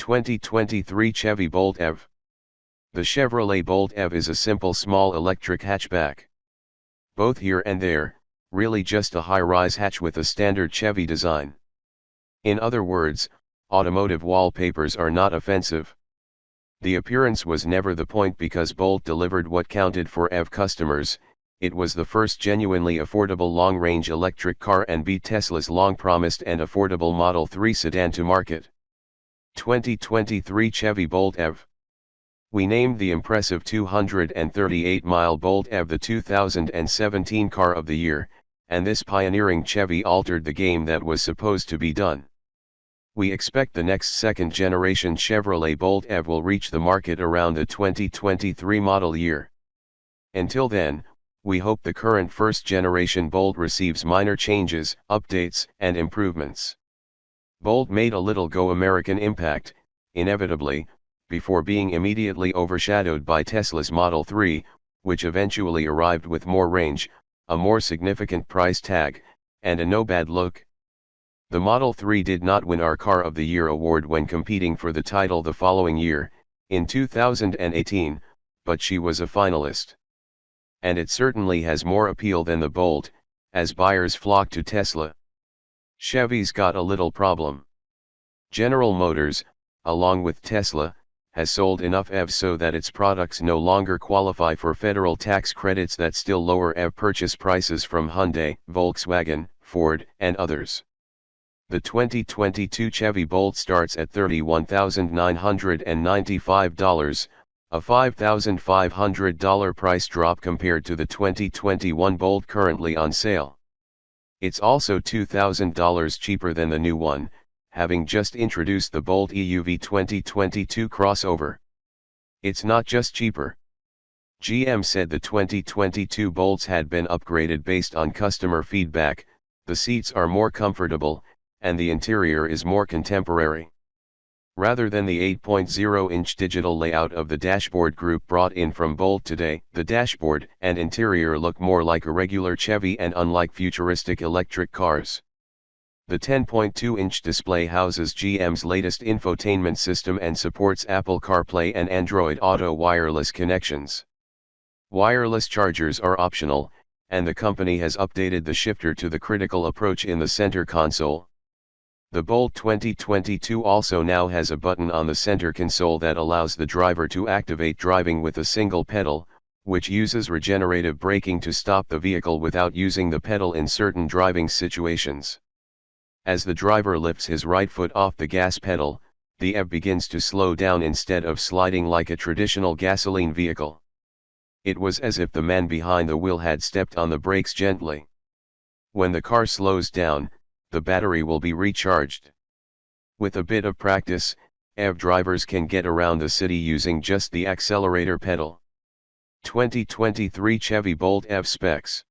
2023 Chevy Bolt EV. The Chevrolet Bolt EV is a simple small electric hatchback. Both here and there, really just a high-rise hatch with a standard Chevy design. In other words, automotive wallpapers are not offensive. The appearance was never the point because Bolt delivered what counted for EV customers. It was the first genuinely affordable long-range electric car and beat Tesla's long-promised and affordable Model 3 sedan to market. 2023 Chevy Bolt EV. We named the impressive 238-mile Bolt EV the 2017 Car of the Year, and this pioneering Chevy altered the game that was supposed to be done. We expect the next second-generation Chevrolet Bolt EV will reach the market around the 2023 model year. Until then, we hope the current first-generation Bolt receives minor changes, updates, and improvements. Bolt made a little Go American impact, inevitably, before being immediately overshadowed by Tesla's Model 3, which eventually arrived with more range, a more significant price tag, and a no bad look. The Model 3 did not win our Car of the Year award when competing for the title the following year, in 2018, but she was a finalist. And it certainly has more appeal than the Bolt, as buyers flock to Tesla. Chevy's got a little problem. General Motors, along with Tesla, has sold enough EVs so that its products no longer qualify for federal tax credits that still lower EV purchase prices from Hyundai, Volkswagen, Ford, and others. The 2022 Chevy Bolt starts at $31,995, a $5,500 price drop compared to the 2021 Bolt currently on sale. It's also $2,000 cheaper than the new one, having just introduced the Bolt EUV 2022 crossover. It's not just cheaper. GM said the 2022 Bolts had been upgraded based on customer feedback, the seats are more comfortable, and the interior is more contemporary. Rather than the 8.0-inch digital layout of the dashboard group brought in from Bolt today, the dashboard and interior look more like a regular Chevy and unlike futuristic electric cars. The 10.2-inch display houses GM's latest infotainment system and supports Apple CarPlay and Android Auto wireless connections. Wireless chargers are optional, and the company has updated the shifter to the critical approach in the center console. The Bolt 2022 also now has a button on the center console that allows the driver to activate driving with a single pedal, which uses regenerative braking to stop the vehicle without using the pedal in certain driving situations. As the driver lifts his right foot off the gas pedal, the EV begins to slow down instead of sliding like a traditional gasoline vehicle. It was as if the man behind the wheel had stepped on the brakes gently. When the car slows down, the battery will be recharged. With a bit of practice, EV drivers can get around the city using just the accelerator pedal. 2023 Chevy Bolt EV specs.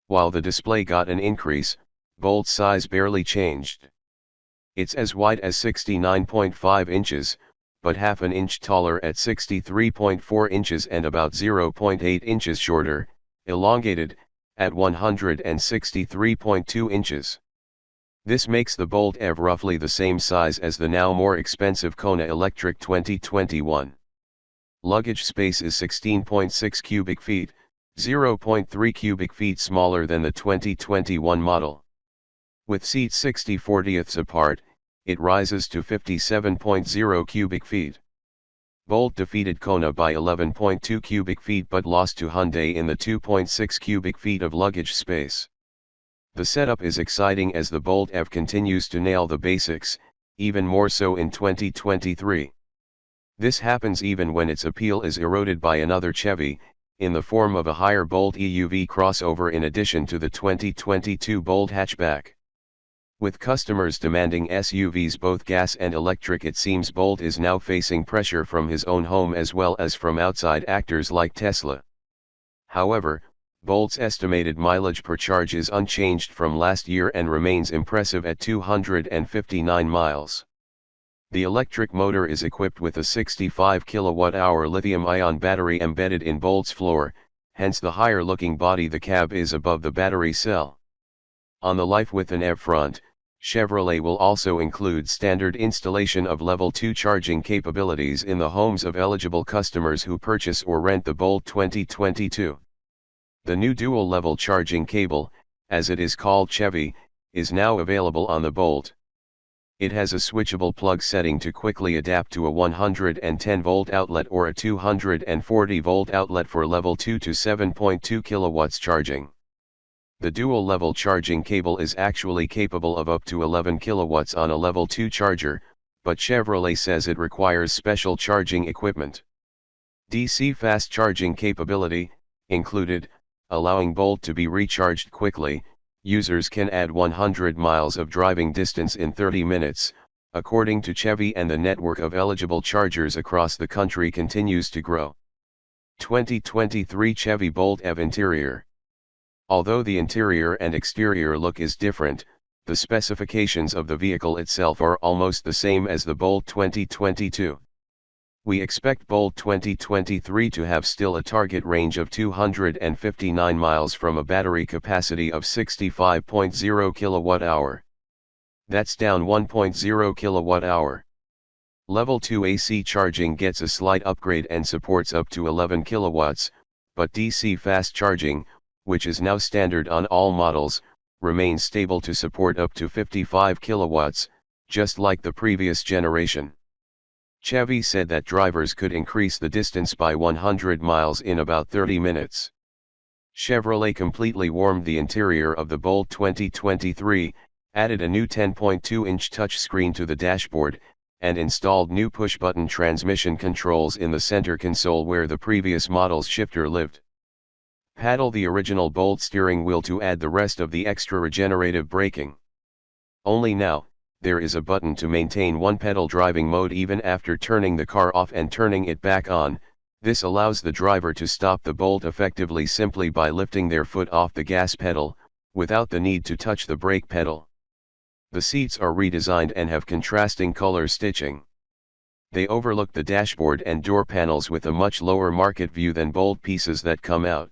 While the display got an increase, Bolt's size barely changed. It's as wide as 69.5 inches, but half an inch taller at 63.4 inches and about 0.8 inches shorter, elongated, at 163.2 inches. This makes the Bolt EV roughly the same size as the now more expensive Kona Electric 2021. Luggage space is 16.6 cubic feet, 0.3 cubic feet smaller than the 2021 model. With seats 60/40ths apart, it rises to 57.0 cubic feet. Bolt defeated Kona by 11.2 cubic feet but lost to Hyundai in the 2.6 cubic feet of luggage space. The setup is exciting as the Bolt EV continues to nail the basics, even more so in 2023. This happens even when its appeal is eroded by another Chevy, in the form of a higher Bolt EUV crossover in addition to the 2022 Bolt hatchback. With customers demanding SUVs both gas and electric, it seems Bolt is now facing pressure from his own home as well as from outside actors like Tesla. However, Bolt's estimated mileage per charge is unchanged from last year and remains impressive at 259 miles. The electric motor is equipped with a 65 kWh lithium-ion battery embedded in Bolt's floor, hence the higher-looking body. The cab is above the battery cell. On the Life with an EV front, Chevrolet will also include standard installation of Level 2 charging capabilities in the homes of eligible customers who purchase or rent the Bolt 2022. The new dual-level charging cable, as it is called chevy, is now available on the Bolt. It has a switchable plug setting to quickly adapt to a 110-volt outlet or a 240-volt outlet for Level 2 to 7.2 kilowatts charging. The dual-level charging cable is actually capable of up to 11 kilowatts on a Level 2 charger, but Chevrolet says it requires special charging equipment. DC fast charging capability, included, allowing Bolt to be recharged quickly. Users can add 100 miles of driving distance in 30 minutes, according to Chevy, and the network of eligible chargers across the country continues to grow. 2023 Chevy Bolt EV interior. Although the interior and exterior look is different, the specifications of the vehicle itself are almost the same as the Bolt 2022. We expect Bolt 2023 to have still a target range of 259 miles from a battery capacity of 65.0 kWh. That's down 1.0 kWh. Level 2 AC charging gets a slight upgrade and supports up to 11 kilowatts, but DC fast charging, which is now standard on all models, remains stable to support up to 55 kilowatts, just like the previous generation. Chevy said that drivers could increase the distance by 100 miles in about 30 minutes. Chevrolet completely warmed the interior of the Bolt 2023, added a new 10.2-inch touchscreen to the dashboard, and installed new push-button transmission controls in the center console where the previous model's shifter lived. Paddle the original Bolt steering wheel to add the rest of the extra regenerative braking. Only now, there is a button to maintain one-pedal driving mode even after turning the car off and turning it back on. This allows the driver to stop the Bolt effectively simply by lifting their foot off the gas pedal, without the need to touch the brake pedal. The seats are redesigned and have contrasting color stitching. They overlook the dashboard and door panels with a much lower market view than Bolt pieces that come out.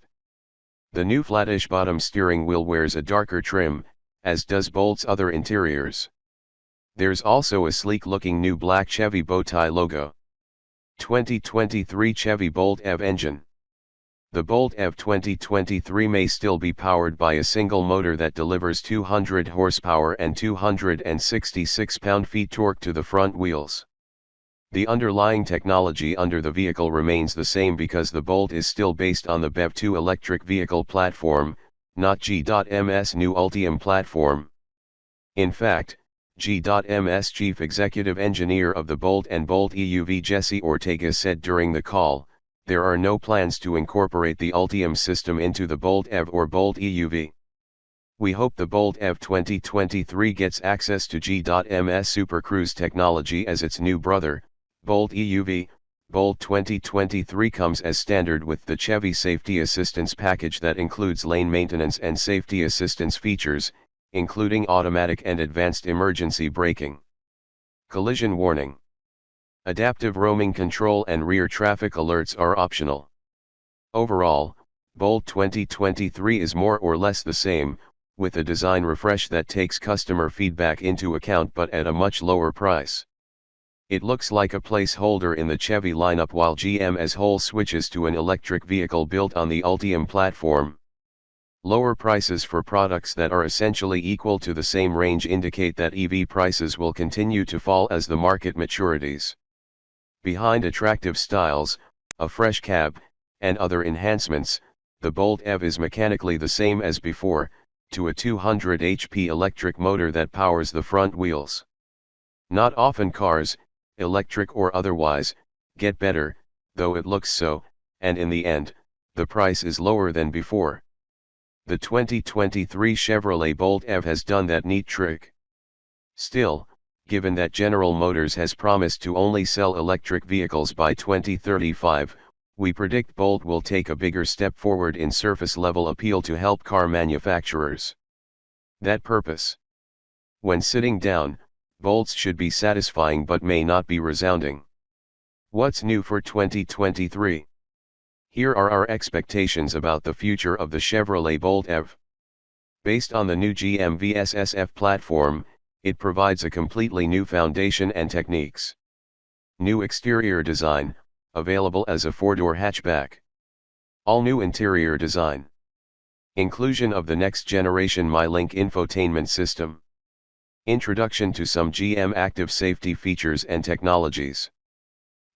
The new flattish bottom steering wheel wears a darker trim, as does Bolt's other interiors. There's also a sleek-looking new black Chevy bowtie logo. 2023 Chevy Bolt EV engine. The Bolt EV 2023 may still be powered by a single motor that delivers 200 horsepower and 266 pound-feet torque to the front wheels. The underlying technology under the vehicle remains the same because the Bolt is still based on the BEV2 electric vehicle platform, not G.M's new Ultium platform. In fact, G.M's chief executive engineer of the Bolt and Bolt EUV Jesse Ortega said during the call, there are no plans to incorporate the Ultium system into the Bolt EV or Bolt EUV. We hope the Bolt EV 2023 gets access to G.M's Super Cruise technology as its new brother, Bolt EUV. Bolt 2023 comes as standard with the Chevy Safety Assistance package that includes lane maintenance and safety assistance features, including automatic and advanced emergency braking. Collision warning. Adaptive roaming control and rear traffic alerts are optional. Overall, Bolt 2023 is more or less the same, with a design refresh that takes customer feedback into account but at a much lower price. It looks like a placeholder in the Chevy lineup while GM as whole switches to an electric vehicle built on the Ultium platform. Lower prices for products that are essentially equal to the same range indicate that EV prices will continue to fall as the market maturities. Behind attractive styles, a fresh cab, and other enhancements, the Bolt EV is mechanically the same as before, to a 200 HP electric motor that powers the front wheels. Not often cars, electric or otherwise, get better, though it looks so, and in the end, the price is lower than before. The 2023 Chevrolet Bolt EV has done that neat trick. Still, given that General Motors has promised to only sell electric vehicles by 2035, we predict Bolt will take a bigger step forward in surface-level appeal to help car manufacturers. That purpose. When sitting down, Bolts should be satisfying but may not be resounding. What's new for 2023? Here are our expectations about the future of the Chevrolet Bolt EV. Based on the new GM VSSF platform, It provides a completely new foundation and techniques. New exterior design, available as a 4-door hatchback. All new interior design. Inclusion of the next generation MyLink infotainment system. Introduction to some GM active safety features and technologies.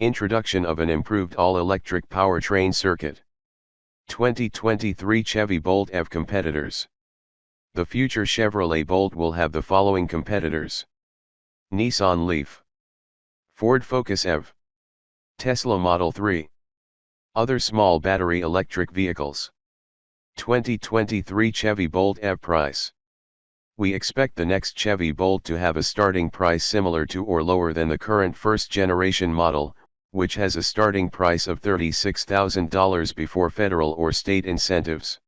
Introduction of an improved all-electric powertrain circuit. 2023 Chevy Bolt EV competitors. The future Chevrolet Bolt will have the following competitors: Nissan Leaf, Ford Focus EV, Tesla Model 3. Other small battery electric vehicles. 2023 Chevy Bolt EV price. We expect the next Chevy Bolt to have a starting price similar to or lower than the current first-generation model, which has a starting price of $36,000 before federal or state incentives.